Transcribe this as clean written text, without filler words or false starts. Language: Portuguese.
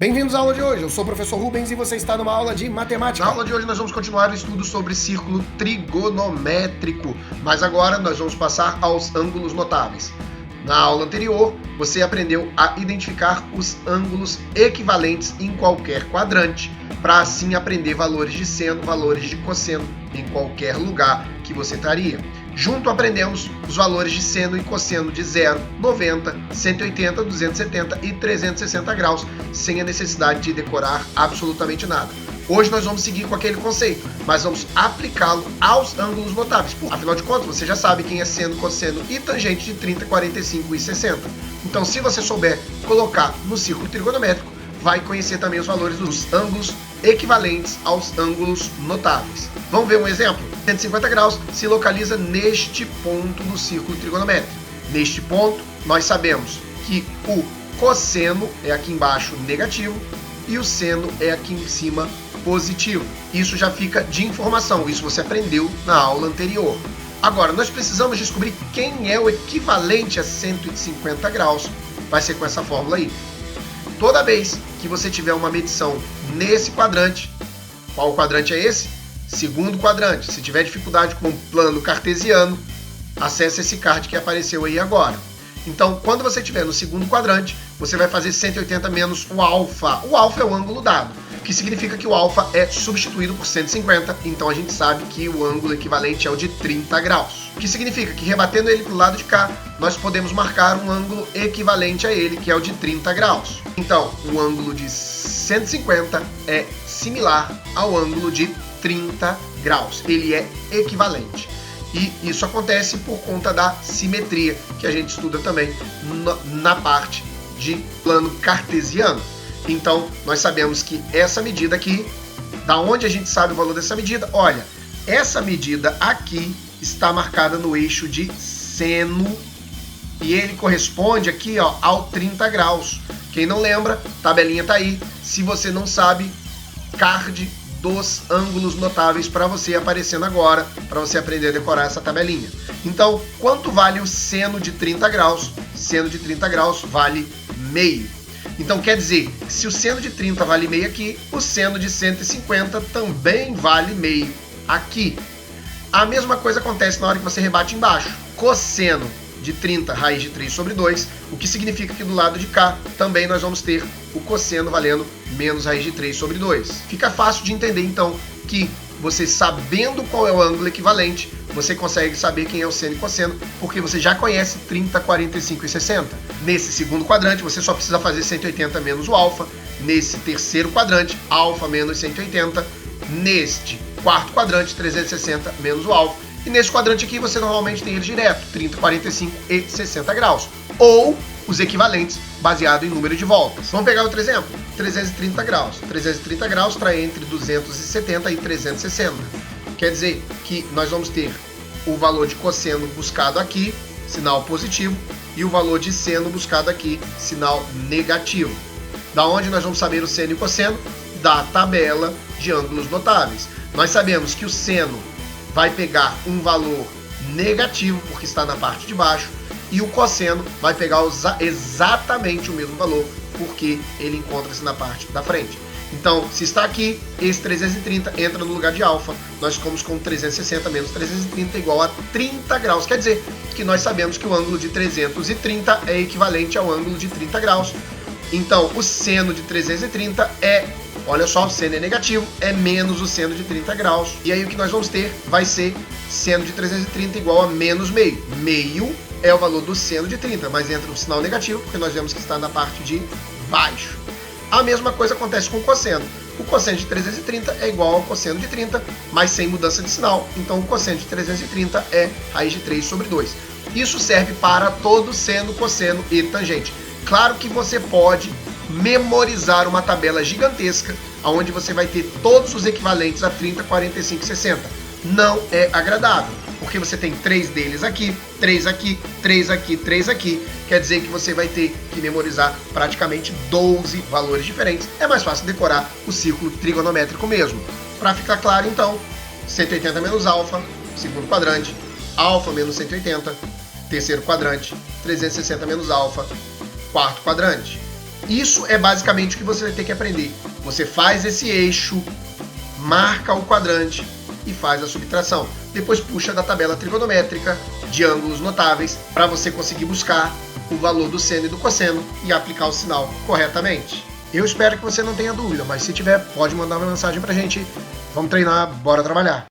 Bem-vindos à aula de hoje, eu sou o professor Rubens e você está numa aula de matemática. Na aula de hoje nós vamos continuar o estudo sobre círculo trigonométrico, mas agora nós vamos passar aos ângulos notáveis. Na aula anterior, você aprendeu a identificar os ângulos equivalentes em qualquer quadrante, para assim aprender valores de seno, valores de cosseno em qualquer lugar que você estaria. Junto aprendemos os valores de seno e cosseno de 0, 90, 180, 270 e 360 graus, sem a necessidade de decorar absolutamente nada. Hoje nós vamos seguir com aquele conceito, mas vamos aplicá-lo aos ângulos notáveis. Afinal de contas, você já sabe quem é seno, cosseno e tangente de 30, 45 e 60. Então, se você souber colocar no círculo trigonométrico, vai conhecer também os valores dos ângulos equivalentes aos ângulos notáveis. Vamos ver um exemplo? 150 graus se localiza neste ponto no círculo trigonométrico. Neste ponto, nós sabemos que o cosseno é aqui embaixo negativo e o seno é aqui em cima positivo. Isso já fica de informação, isso você aprendeu na aula anterior. Agora, nós precisamos descobrir quem é o equivalente a 150 graus. Vai ser com essa fórmula aí. Toda vez que você tiver uma medição nesse quadrante, qual quadrante é esse? Segundo quadrante. Se tiver dificuldade com o plano cartesiano, acesse esse card que apareceu aí agora. Então, quando você estiver no segundo quadrante, você vai fazer 180 menos o alfa. O alfa é o ângulo dado, que significa que o alfa é substituído por 150, então a gente sabe que o ângulo equivalente é o de 30 graus. O que significa que, rebatendo ele para o lado de cá, nós podemos marcar um ângulo equivalente a ele, que é o de 30 graus. Então, o ângulo de 150 é similar ao ângulo de 30 graus. Ele é equivalente. E isso acontece por conta da simetria, que a gente estuda também na parte de plano cartesiano. Então, nós sabemos que essa medida aqui, da onde a gente sabe o valor dessa medida? Olha, essa medida aqui está marcada no eixo de seno e ele corresponde aqui, ó, ao 30 graus. Quem não lembra, tabelinha tá aí. Se você não sabe, card dos ângulos notáveis para você aparecendo agora, para você aprender a decorar essa tabelinha. Então, quanto vale o seno de 30 graus? Seno de 30 graus vale meio. Então, quer dizer, se o seno de 30 vale meio aqui, o seno de 150 também vale meio aqui. A mesma coisa acontece na hora que você rebate embaixo. Cosseno de 30, raiz de 3 sobre 2, o que significa que do lado de cá também nós vamos ter o cosseno valendo menos raiz de 3 sobre 2. Fica fácil de entender, então, que você sabendo qual é o ângulo equivalente, você consegue saber quem é o seno e cosseno, porque você já conhece 30, 45 e 60. Nesse segundo quadrante, você só precisa fazer 180 menos o alfa. Nesse terceiro quadrante, alfa menos 180. Neste quarto quadrante, 360 menos o alfa. E nesse quadrante aqui, você normalmente tem ele direto, 30, 45 e 60 graus. Ou os equivalentes, baseado em número de voltas. Vamos pegar outro exemplo? 330 graus. 330 graus está entre 270 e 360. Quer dizer que nós vamos ter o valor de cosseno buscado aqui, sinal positivo, e o valor de seno buscado aqui, sinal negativo. Da onde nós vamos saber o seno e o cosseno? Da tabela de ângulos notáveis. Nós sabemos que o seno vai pegar um valor negativo, porque está na parte de baixo, e o cosseno vai pegar exatamente o mesmo valor, porque ele encontra-se na parte da frente. Então, se está aqui, esse 330 entra no lugar de alfa, nós ficamos com 360 menos 330 igual a 30 graus. Quer dizer que nós sabemos que o ângulo de 330 é equivalente ao ângulo de 30 graus. Então, o seno de 330 é, olha só, o seno é negativo, é menos o seno de 30 graus. E aí o que nós vamos ter vai ser seno de 330 igual a menos meio. Meio é o valor do seno de 30, mas entra o sinal negativo, porque nós vemos que está na parte de baixo. A mesma coisa acontece com o cosseno. O cosseno de 330 é igual ao cosseno de 30, mas sem mudança de sinal. Então, o cosseno de 330 é raiz de 3 sobre 2. Isso serve para todo seno, cosseno e tangente. Claro que você pode memorizar uma tabela gigantesca, onde você vai ter todos os equivalentes a 30, 45 e 60. Não é agradável, porque você tem 3 deles aqui, 3 aqui, 3 aqui, 3 aqui. Quer dizer que você vai ter que memorizar praticamente 12 valores diferentes. É mais fácil decorar o círculo trigonométrico mesmo. Para ficar claro, então, 180 menos alfa, segundo quadrante, alfa menos 180, terceiro quadrante, 360 menos alfa, quarto quadrante. Isso é basicamente o que você vai ter que aprender. Você faz esse eixo, marca o quadrante e faz a subtração. Depois puxa da tabela trigonométrica de ângulos notáveis para você conseguir buscar o valor do seno e do cosseno e aplicar o sinal corretamente. Eu espero que você não tenha dúvida, mas se tiver, pode mandar uma mensagem pra gente. Vamos treinar, bora trabalhar!